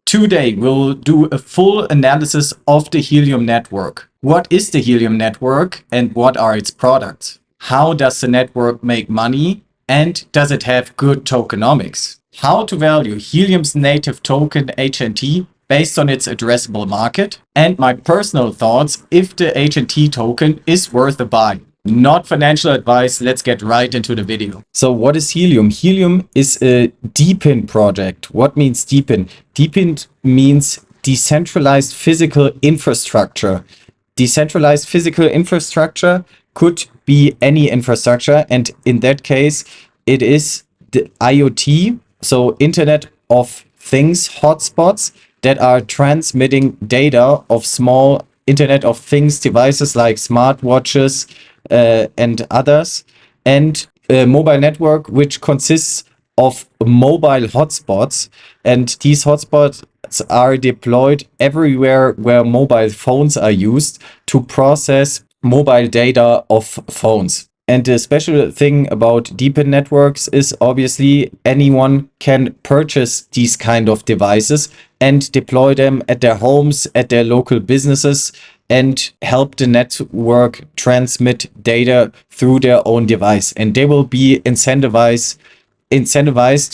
Today, we'll do a full analysis of the Helium network. What is the Helium network and what are its products? How does the network make money and does it have good tokenomics? How to value Helium's native token HNT based on its addressable market, and my personal thoughts if the HNT token is worth a buy. Not financial advice, let's get right into the video. So what is Helium? Helium is a DePIN project. What means DePIN? DePIN means decentralized physical infrastructure. Decentralized physical infrastructure could be any infrastructure, and in that case, it is the IoT, so Internet of Things hotspots that are transmitting data of small Internet of Things devices like smartwatches, and others, and a mobile network which consists of mobile hotspots, and these hotspots are deployed everywhere where mobile phones are used to process mobile data of phones. And the special thing about DePIN networks is obviously anyone can purchase these kind of devices and deploy them at their homes, at their local businesses, and help the network transmit data through their own device. And they will be incentivized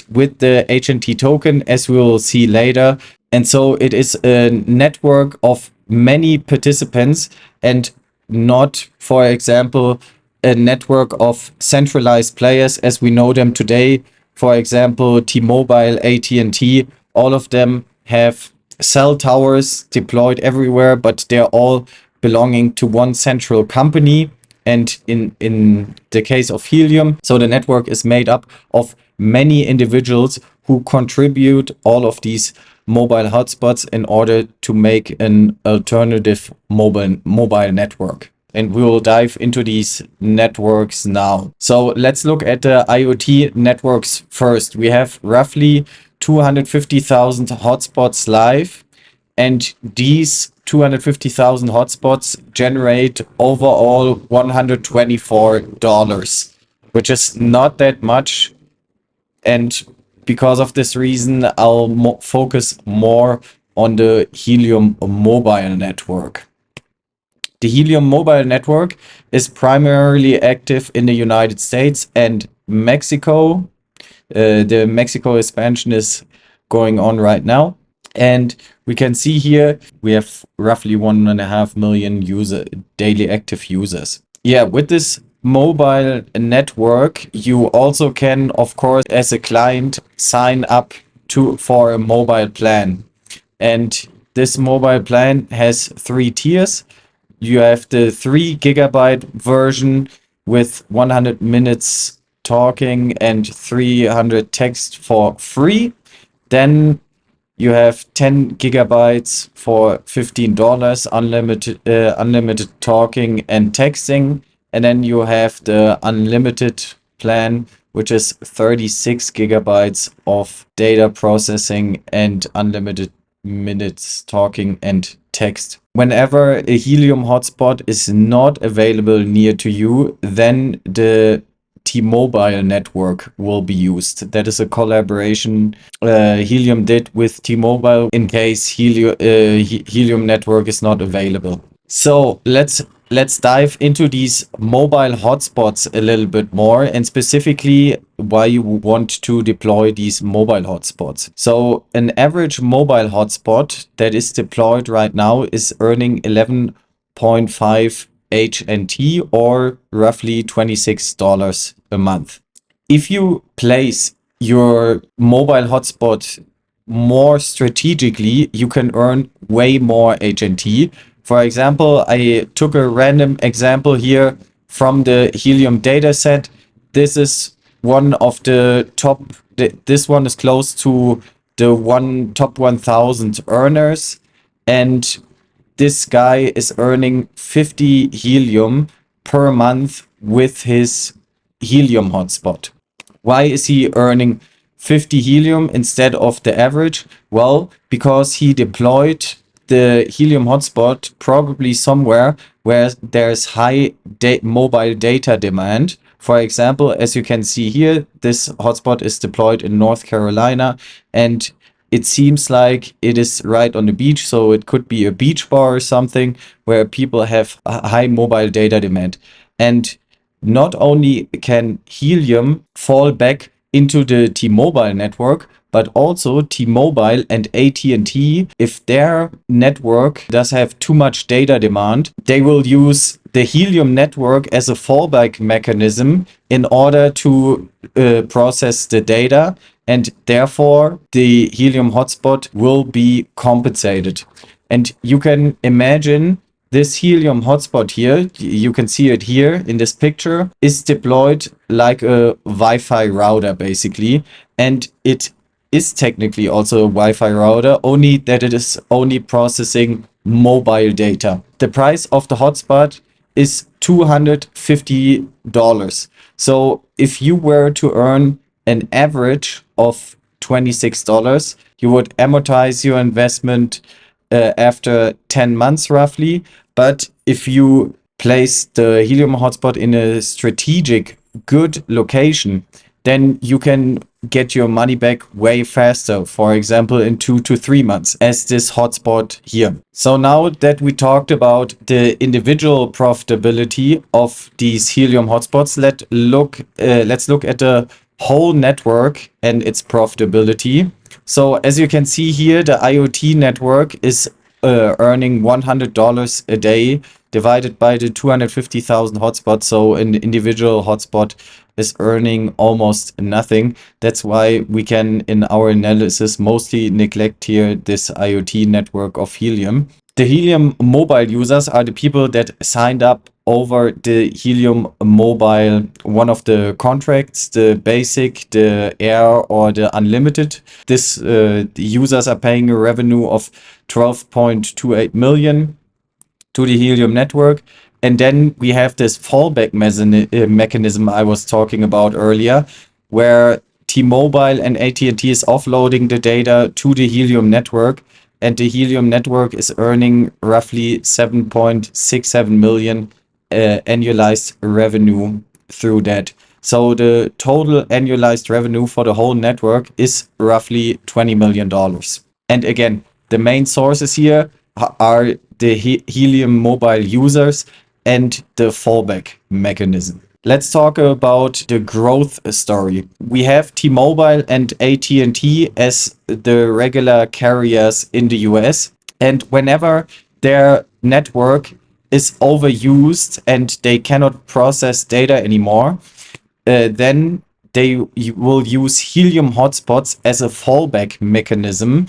with the HNT token, as we will see later. And so it is a network of many participants and not, for example, a network of centralized players as we know them today. For example, T-Mobile, AT&T, all of them have cell towers deployed everywhere, but they're all belonging to one central company. And in the case of Helium, so the network is made up of many individuals who contribute all of these mobile hotspots in order to make an alternative mobile network. And we will dive into these networks now. So let's look at the IoT networks first. We have roughly 250,000 hotspots live, and these 250,000 hotspots generate overall $124, which is not that much. And because of this reason, I'll focus more on the Helium mobile network. The Helium mobile network is primarily active in the United States and Mexico. The Mexico expansion is going on right now. And we can see here, we have roughly 1.5 million daily active users. Yeah, with this mobile network, you also can, of course, as a client, sign up for a mobile plan. And this mobile plan has 3 tiers. You have the 3 gigabyte version with 100 minutes talking and 300 text for free. Then you have 10 gigabytes for $15, unlimited talking and texting. And then you have the unlimited plan, which is 36 gigabytes of data processing and unlimited minutes talking and text. Whenever a Helium hotspot is not available near to you, then the T-Mobile network will be used. That is a collaboration Helium did with T-Mobile in case Helium network is not available. So let's dive into these mobile hotspots a little bit more, and specifically why you want to deploy these mobile hotspots. So an average mobile hotspot that is deployed right now is earning 11.5 HNT or roughly $26 a month. If you place your mobile hotspot more strategically, you can earn way more HNT. For example, I took a random example here from the Helium dataset. This is one of the top, this one is close to the top 1000 earners. And this guy is earning 50 Helium per month with his Helium hotspot. Why is he earning 50 Helium instead of the average? Well, because he deployed the Helium hotspot probably somewhere where there's high mobile data demand. For example, as you can see here, this hotspot is deployed in North Carolina, and it seems like it is right on the beach, so it could be a beach bar or something where people have a high mobile data demand. And not only can Helium fall back into the T-Mobile network, but also T-Mobile and AT&T, if their network does have too much data demand, they will use the Helium network as a fallback mechanism in order to process the data, and therefore the Helium hotspot will be compensated. And you can imagine this Helium hotspot here, you can see it here in this picture, is deployed like a Wi-Fi router basically. And it is technically also a Wi-Fi router, only that it is only processing mobile data. The price of the hotspot is $250. So if you were to earn an average of $26, you would amortize your investment after 10 months roughly. But if you place the Helium hotspot in a strategic, good location, then you can get your money back way faster, for example, in 2 to 3 months, as this hotspot here. So now that we talked about the individual profitability of these Helium hotspots, let's look at the whole network and its profitability. So as you can see here, the IoT network is earning $100 a day divided by the 250,000 hotspots. So an individual hotspot is earning almost nothing. That's why we can, in our analysis, mostly neglect here this IoT network of Helium. The Helium mobile users are the people that signed up over the Helium mobile, one of the contracts, the basic, the air, or the unlimited. The users are paying a revenue of 12.28 million to the Helium network. And then we have this fallback mechanism I was talking about earlier, where T-Mobile and AT&T is offloading the data to the Helium network, and the Helium network is earning roughly 7.67 million annualized revenue through that. So the total annualized revenue for the whole network is roughly $20 million. And again, the main sources here are the Helium mobile users and the fallback mechanism. Let's talk about the growth story. We have T-Mobile and AT&T as the regular carriers in the US. And whenever their network is overused and they cannot process data anymore, then they will use Helium hotspots as a fallback mechanism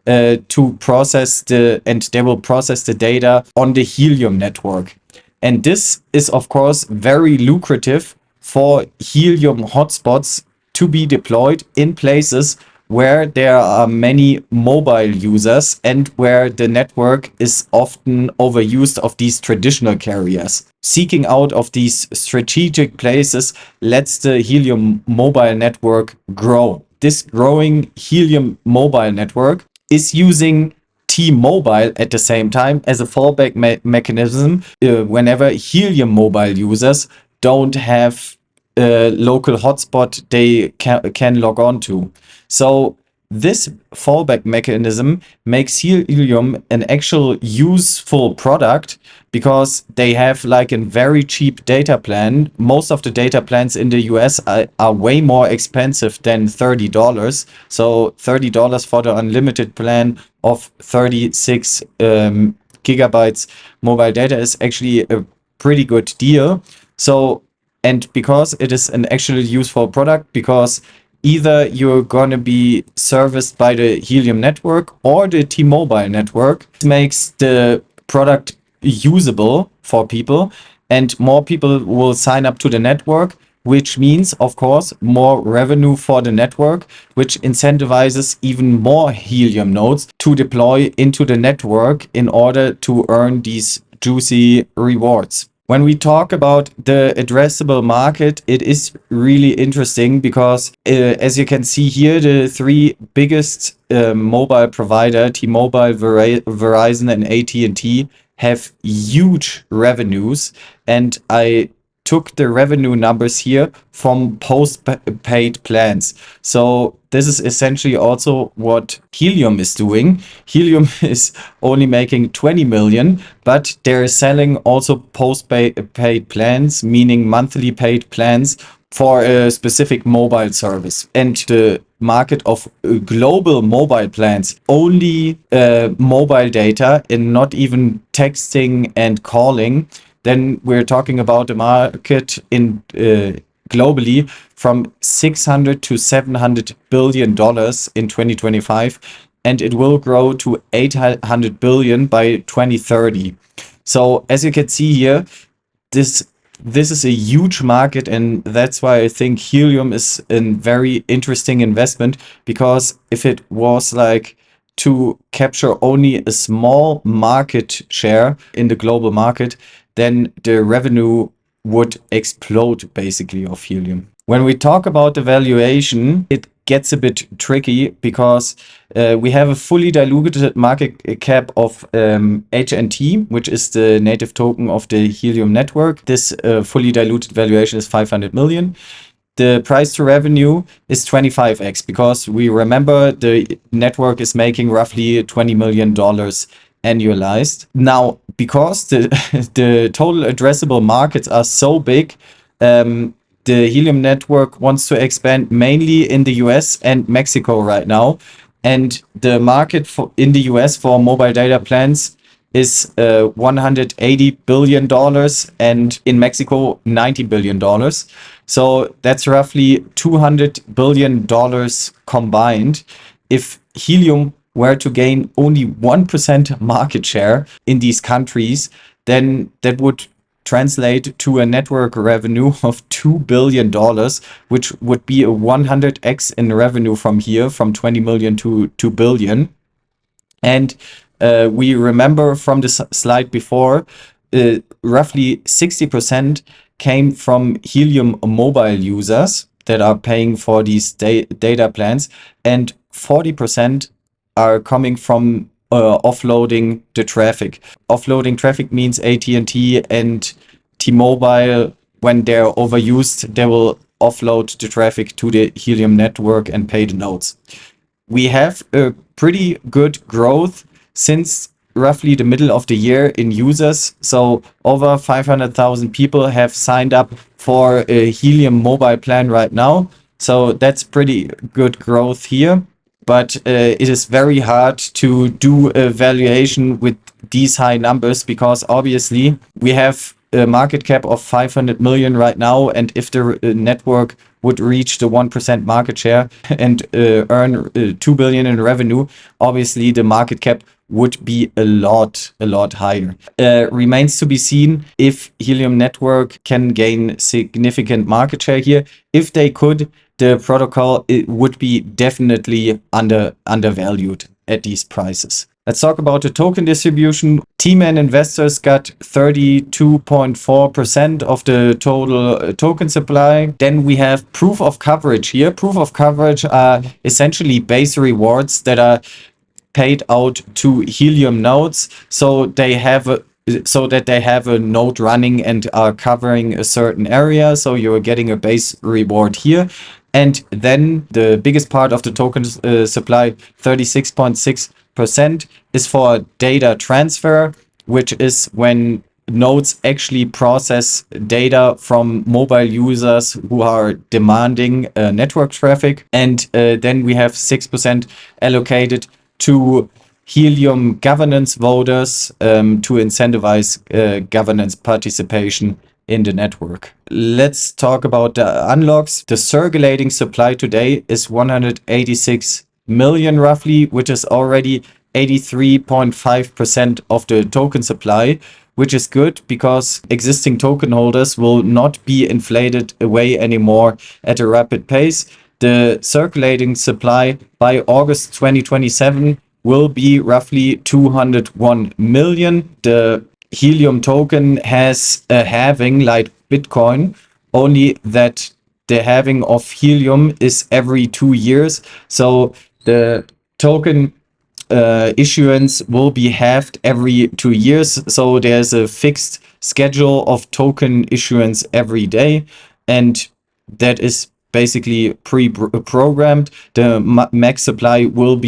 to process and they will process the data on the Helium network. And this is, of course, very lucrative for Helium hotspots to be deployed in places where there are many mobile users and where the network is often overused of these traditional carriers. Seeking out of these strategic places lets the Helium mobile network grow. This growing Helium mobile network is using T-Mobile at the same time as a fallback mechanism whenever Helium mobile users don't have a local hotspot they can log on to. So this fallback mechanism makes Helium an actual useful product because they have like a very cheap data plan. Most of the data plans in the US are way more expensive than $30. So $30 for the unlimited plan of 36 gigabytes mobile data is actually a pretty good deal. So, and because it is an actually useful product, because either you're gonna be serviced by the Helium network or the T-Mobile network, it makes the product usable for people, and more people will sign up to the network, which means, of course, more revenue for the network, which incentivizes even more Helium nodes to deploy into the network in order to earn these juicy rewards. When we talk about the addressable market, it is really interesting because as you can see here, the three biggest mobile provider, T-Mobile, Verizon, and AT&T, have huge revenues. And I took the revenue numbers here from post-paid plans. So this is essentially also what Helium is doing. Helium is only making 20 million, but they're selling also post-paid plans, meaning monthly paid plans for a specific mobile service. And the market of global mobile plans, only mobile data and not even texting and calling, then we're talking about a market in globally from 600 to 700 billion dollars in 2025, and it will grow to 800 billion by 2030. So as you can see here, this is a huge market, and that's why I think Helium is a very interesting investment, because if it was like to capture only a small market share in the global market, then the revenue would explode basically of Helium. When we talk about the valuation, it gets a bit tricky because we have a fully diluted market cap of HNT, which is the native token of the Helium network. This fully diluted valuation is 500 million. The price to revenue is 25x, because we remember the network is making roughly $20 million annualized. Now, because the total addressable markets are so big, the Helium network wants to expand mainly in the US and Mexico right now. And the market in the US for mobile data plans is $180 billion, and in Mexico, $90 billion. So that's roughly $200 billion combined. If Helium were to gain only 1% market share in these countries, then that would translate to a network revenue of $2 billion, which would be a 100x in revenue from here, from 20 million to 2 billion. And we remember from the slide before, roughly 60% came from Helium mobile users that are paying for these data plans, and 40% are coming from offloading the traffic. Offloading traffic means AT&T and T-Mobile, when they're overused, they will offload the traffic to the Helium network and pay the nodes. We have a pretty good growth since roughly the middle of the year in users. So over 500,000 people have signed up for a Helium mobile plan right now. So that's pretty good growth here. But it is very hard to do a valuation with these high numbers, because obviously we have a market cap of 500 million right now, and if the network would reach the 1% market share and earn 2 billion in revenue, obviously the market cap would be a lot higher. Remains to be seen if Helium network can gain significant market share here. If they could, the protocol, it would be definitely undervalued at these prices. Let's talk about the token distribution. T-Man investors got 32.4% of the total token supply. Then we have proof of coverage here. Proof of coverage are essentially base rewards that are paid out to Helium nodes, so they have so that they have a node running and are covering a certain area. So you're getting a base reward here. And then the biggest part of the token supply, 36.6%, is for data transfer, which is when nodes actually process data from mobile users who are demanding network traffic. And then we have 6% allocated to Helium governance voters to incentivize governance participation in the network. Let's talk about the unlocks. The circulating supply today is 186 million roughly, which is already 83.5% of the token supply, which is good because existing token holders will not be inflated away anymore at a rapid pace. The circulating supply by August 2027 will be roughly 201 million. The Helium token has a halving like Bitcoin, only that the halving of Helium is every 2 years. So the token issuance will be halved every 2 years. So there's a fixed schedule of token issuance every day, and that is basically pre-programmed. The max supply will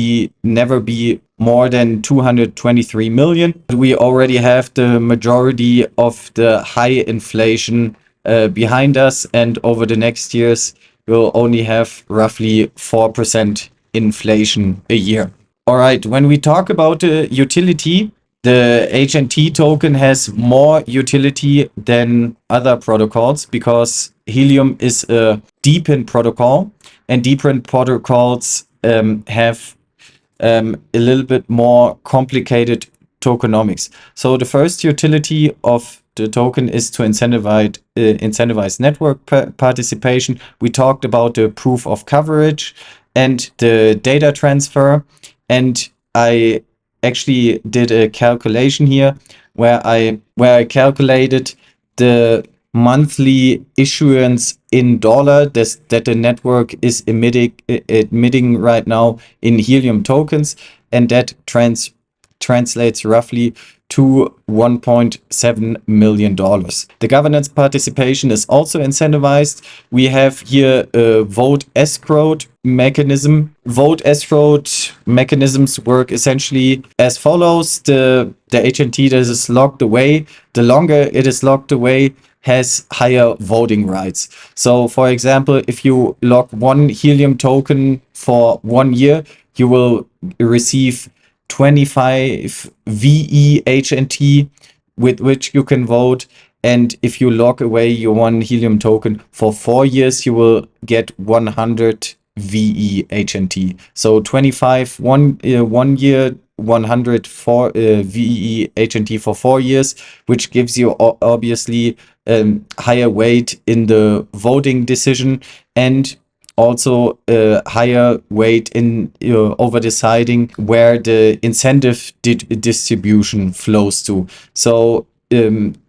never be more than 223 million. We already have the majority of the high inflation behind us, and over the next years we'll only have roughly 4% inflation a year. All right, when we talk about the utility, the HNT token has more utility than other protocols because Helium is a deepened protocol, and deepened protocols have a little bit more complicated tokenomics. So the first utility of the token is to incentivize network participation. We talked about the proof of coverage and the data transfer, and I actually did a calculation here where I calculated the monthly issuance in dollar that the network is emitting right now in Helium tokens, and that translates roughly to $1.7 million. The governance participation is also incentivized. We have here a vote escrowed mechanism. Vote escrowed mechanisms work essentially as follows. The HNT that is locked away, the longer it is locked away, has higher voting rights. So for example, if you lock one Helium token for 1 year, you will receive 25 VE HNT with which you can vote. And if you lock away your one Helium token for 4 years, you will get 100 VE HNT. So 25 1 year, 100 VE HNT for 4 years, which gives you obviously higher weight in the voting decision, and also a higher weight in over deciding where the incentive distribution flows to. So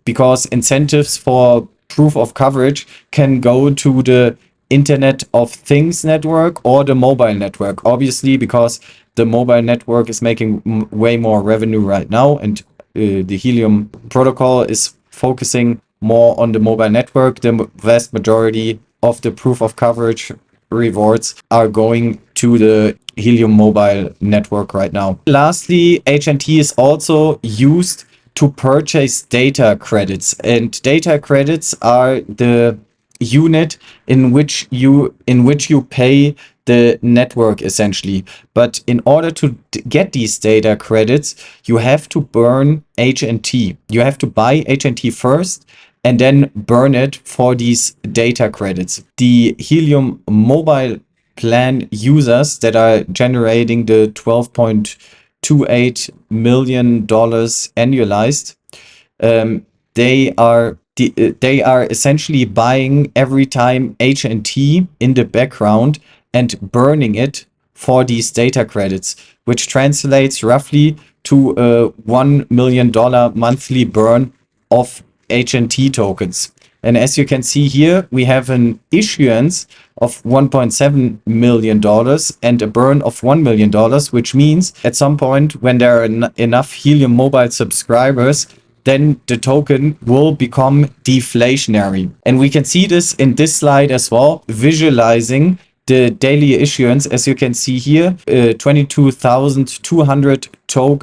because incentives for proof of coverage can go to the Internet of Things network or the mobile network, obviously, because the mobile network is making way more revenue right now, and the Helium protocol is focusing more on the mobile network. The vast majority of the proof of coverage rewards are going to the Helium mobile network right now. Lastly, HNT is also used to purchase data credits, and data credits are the unit in which you pay the network essentially. But in order to get these data credits, you have to burn HNT. You have to buy HNT first and then burn it for these data credits. The Helium mobile plan users that are generating the $12.28 million annualized, they are essentially buying every time HNT in the background and burning it for these data credits, which translates roughly to a $1 million monthly burn of HNT tokens. And as you can see here, we have an issuance of $1.7 million and a burn of $1 million, which means at some point when there are enough Helium mobile subscribers, then the token will become deflationary. And we can see this in this slide as well, visualizing the daily issuance. As you can see here, 22,200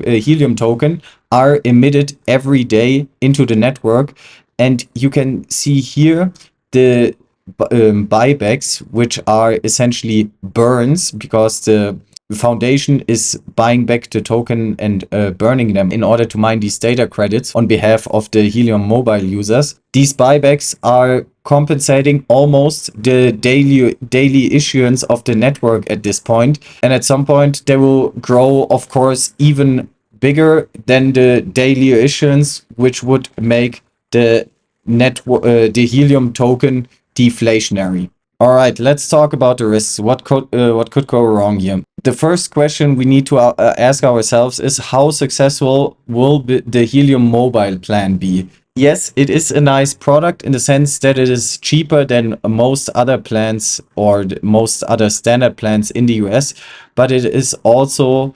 Helium token are emitted every day into the network. And you can see here the buybacks, which are essentially burns, because the foundation is buying back the token and burning them in order to mine these data credits on behalf of the Helium mobile users. These buybacks are compensating almost the daily issuance of the network at this point. And at some point they will grow, of course, even bigger than the daily issuance, which would make the Helium token deflationary. All right, let's talk about the risks. What could go wrong here? The first question we need to ask ourselves is, how successful will the Helium mobile plan be? Yes, it is a nice product in the sense that it is cheaper than most other plans or most other standard plans in the US, but it is also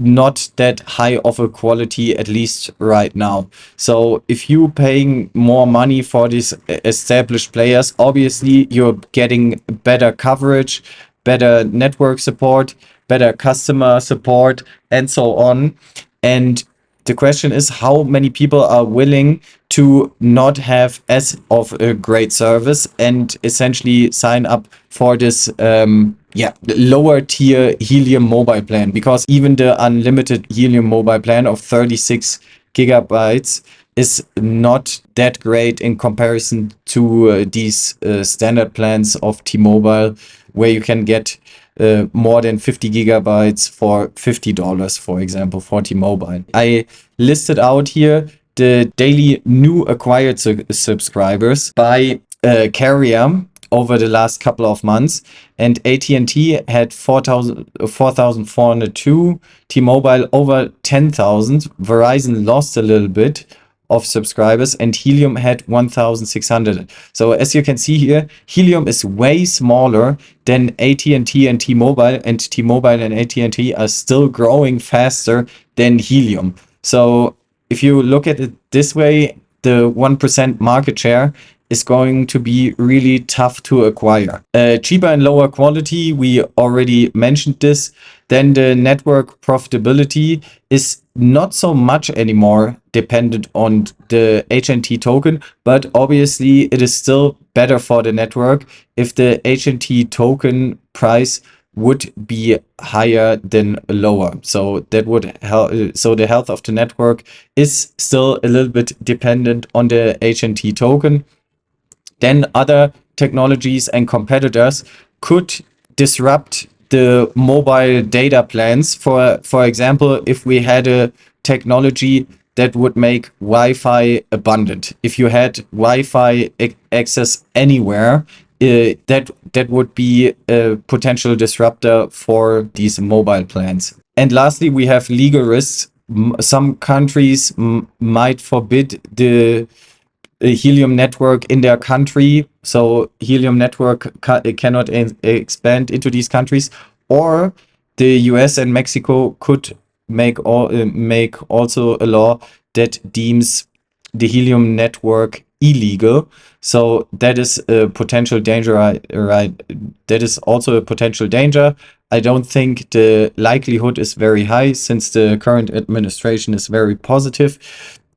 not that high of a quality, at least right now. So if you paying more money for these established players, obviously you're getting better coverage, better network support, better customer support, and so on. And the question is how many people are willing to not have as of a great service and essentially sign up for this lower tier Helium mobile plan, because even the unlimited Helium mobile plan of 36 gigabytes is not that great in comparison to these standard plans of T-Mobile, where you can get more than 50 gigabytes for $50, for example, for T-Mobile. I listed out here the daily new acquired subscribers by carrier over the last couple of months, and AT&T had 4,402, T-Mobile over 10,000, Verizon lost a little bit of subscribers, and Helium had 1,600. So as you can see here, Helium is way smaller than AT&T and T-Mobile, and T-Mobile and AT&T are still growing faster than Helium. So if you look at it this way, the 1% market share is going to be really tough to acquire. Cheaper and lower quality, we already mentioned this. Then the network profitability is not so much anymore dependent on the HNT token, but obviously it is still better for the network if the HNT token price would be higher than lower. So that would help. So the health of the network is still a little bit dependent on the HNT token. Then other technologies and competitors could disrupt the mobile data plans. For example, if we had a technology that would make Wi-Fi abundant, if you had Wi-Fi access anywhere, that would be a potential disruptor for these mobile plans. And lastly, we have legal risks. Some countries might forbid the Helium network in their country, so Helium network cannot expand into these countries, or the US and Mexico could make also a law that deems the Helium network illegal. So that is a potential danger, right? That is also a potential danger. I don't think the likelihood is very high, since the current administration is very positive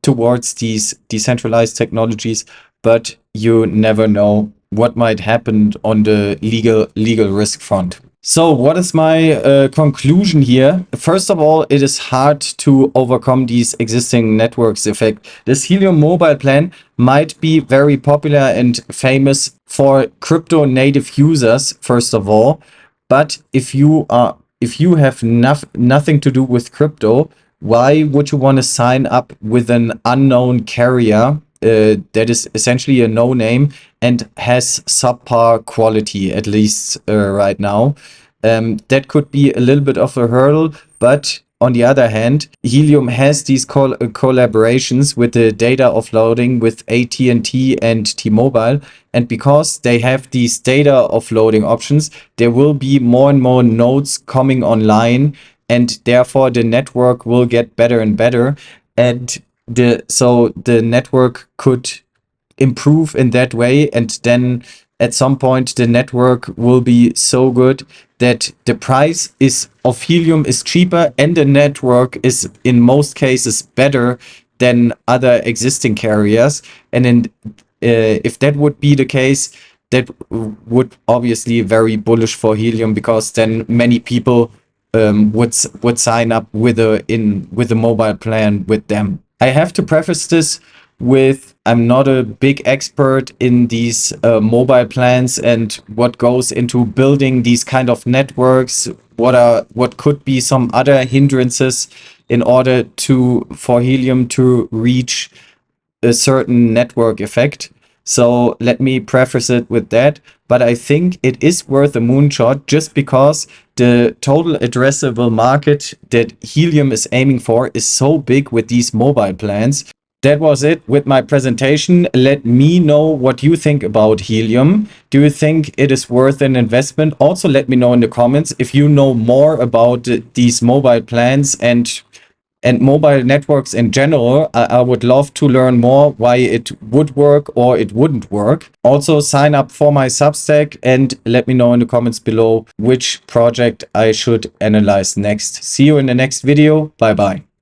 towards these decentralized technologies, but you never know what might happen on the legal risk front. So what is my conclusion here? First of all, it is hard to overcome these existing networks effect. This Helium mobile plan might be very popular and famous for crypto native users, first of all, but if you have nothing to do with crypto, why would you want to sign up with an unknown carrier that is essentially a no name and has subpar quality, at least right now? That could be a little bit of a hurdle, but on the other hand, Helium has these collaborations with the data offloading with AT&T and T-Mobile, and because they have these data offloading options, there will be more and more nodes coming online, and therefore the network will get better and better, and the network could improve in that way, and then at some point the network will be so good that the price of Helium is cheaper and the network is in most cases better than other existing carriers. And then if that would be the case, that would obviously very bullish for Helium, because then many people would sign up with a mobile plan with them. I have to preface this with, I'm not a big expert in these mobile plans and what goes into building these kind of networks. What could be some other hindrances in order for Helium to reach a certain network effect. So let me preface it with that. But I think it is worth a moonshot, just because the total addressable market that Helium is aiming for is so big with these mobile plans that was it with my presentation. Let me know what you think about Helium. Do you think it is worth an investment? Also, let me know in the comments if you know more about these mobile plans and mobile networks in general. I would love to learn more why it would work or it wouldn't work. Also, sign up for my Substack and let me know in the comments below which project I should analyze next. See you in the next video. Bye bye.